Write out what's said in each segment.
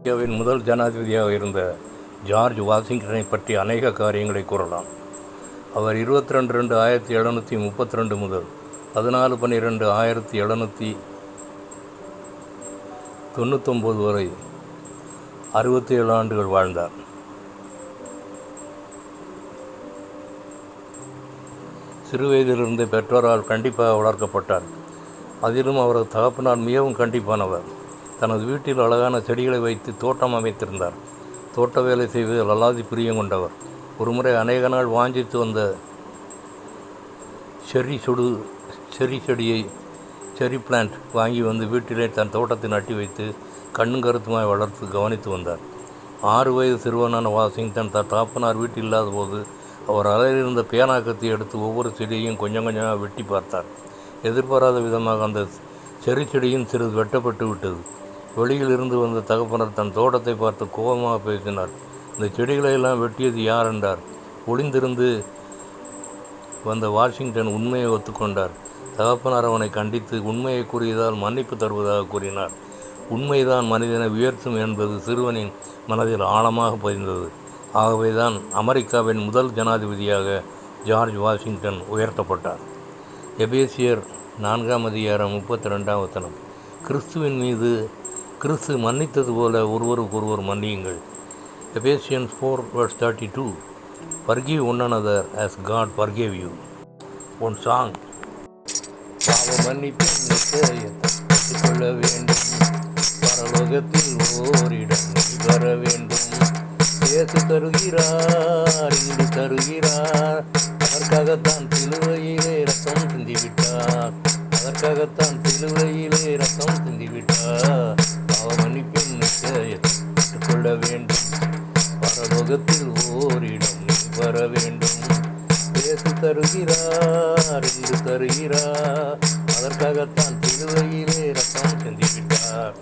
இந்தியாவின் முதல் ஜனாதிபதியாக இருந்த ஜார்ஜ் வாஷிங்டனை பற்றி அநேக காரியங்களை கூறலாம். அவர் 22/2/1732 முதல் 14/12/1799 வரை 67 ஆண்டுகள் வாழ்ந்தார். சிறுவயதிலிருந்தே பெற்றோரால் கண்டிப்பாக வளர்க்கப்பட்டார். அதிலும் அவரது தகப்பனார் மிகவும் கண்டிப்பானவர். தனது வீட்டில் அழகான செடிகளை வைத்து தோட்டம் அமைத்திருந்தார். தோட்ட வேலை செய்வதில் அல்லாதி பிரியம் கொண்டவர். ஒருமுறை அநேக நாள் வாஞ்சித்து வந்த செரி பிளான்ட் வாங்கி வந்து வீட்டிலே தன் தோட்டத்தை நட்டி வைத்து கண்ணும் கருத்துமாய் வளர்த்து கவனித்து வந்தார். 6 வயது சிறுவனான வாஷிங்டன் தன் தகப்பனார் வீட்டில் இல்லாத போது அவர் அறையிலிருந்த பேனாக்கத்தை எடுத்து ஒவ்வொரு செடியையும் கொஞ்சம் கொஞ்சமாக வெட்டி பார்த்தார். எதிர்பாராத விதமாக அந்த செடியும் சிறிது வெட்டப்பட்டு விட்டது. வெளியில் இருந்து வந்த தகப்பனர் தன் தோட்டத்தை பார்த்து கோபமாக பேசினார். இந்த செடிகளையெல்லாம் வெட்டியது யார் என்றார். ஒளிந்திருந்து வந்த வாஷிங்டன் உண்மையை ஒத்துக்கொண்டார். தகப்பனார் அவனை கண்டித்து உண்மையை கூறியதால் மன்னிப்பு தருவதாக கூறினார். உண்மைதான் மனிதனை உயர்த்தும் என்பது சிறுவனின் மனதில் ஆழமாக பதிந்தது. ஆகவேதான் அமெரிக்காவின் முதல் ஜனாதிபதியாக ஜார்ஜ் வாஷிங்டன் உயர்த்தப்பட்டார். எபேசியர் 4:32 கிறிஸ்துவின் மீது கிறிஸ்து மன்னித்தது போல ஒருவருக்கொருவர் மன்னியுங்கள். Ephesians 4:32 Forgive one another as God forgave you. One song. பாவ மன்னிப்பின் நிச்சயத்தை கொள்ள வேண்டும், பரலோகத்தில் ஓரிடம் வர வேண்டும். இயேசு தருகிறார், இங்கு தருகிறார், அதற்காகத்தான் சிலுவையிலே ரத்தம் சிந்திவிட்டார், அதற்காகத்தான் சிலுவையிலே ரத்தம் சிந்திவிட்டார். பாவ மன்னிப்பின் நிச்சயத்தை கொள்ள வேண்டும், பரலோகத்தில் ஓரிடம் வர வேண்டும். இயேசு தருகிறார், இங்கு தருகிறார், அதற்காகத்தான் சிலுவையிலே ரத்தம் சிந்திவிட்டார்.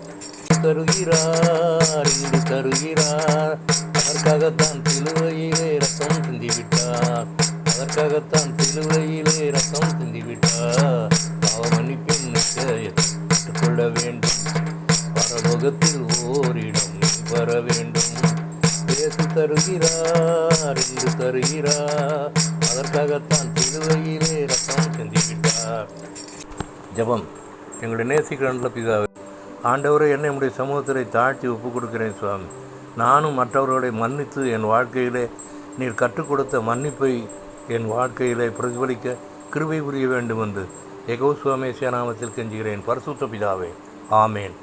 தருகிறார், இங்கு தருகிறார், அதற்காகத்தான் சிலுவையிலே ரத்தம் சிந்திவிட்டார், அதற்காகத்தான் சிலுவையிலே ரத்தம் சிந்திவிட்டார். பாவ மன்னிப்பின் நிச்சயத்தை கொள்ள வேண்டும், பரலோகத்தில் ஓரிடம் வர வேண்டும். இயேசு தருகிறார், இங்கு தருகிறார், அதற்காகத்தான் சிலுவையிலே ரத்தம் சிந்திவிட்டார். ஜெபம். எங்களுடைய நேசிக்கிற நல்ல பிதாவே, ஆண்டவரை என்னை உடைய சமூகத்திலே தாழ்த்தி ஒப்புக் கொடுக்கிறேன் சுவாமி. நானும் மற்றவர்களை மன்னித்து என் வாழ்க்கையிலே நீர் கற்றுக் கொடுத்த மன்னிப்பை என் வாழ்க்கையிலே பிரதிபலிக்க கிருபை புரிய வேண்டும் என்று யெகோவா மேசியா நாமத்தில் கெஞ்சுகிறேன் பரிசுத்த பிதாவே. ஆமேன்.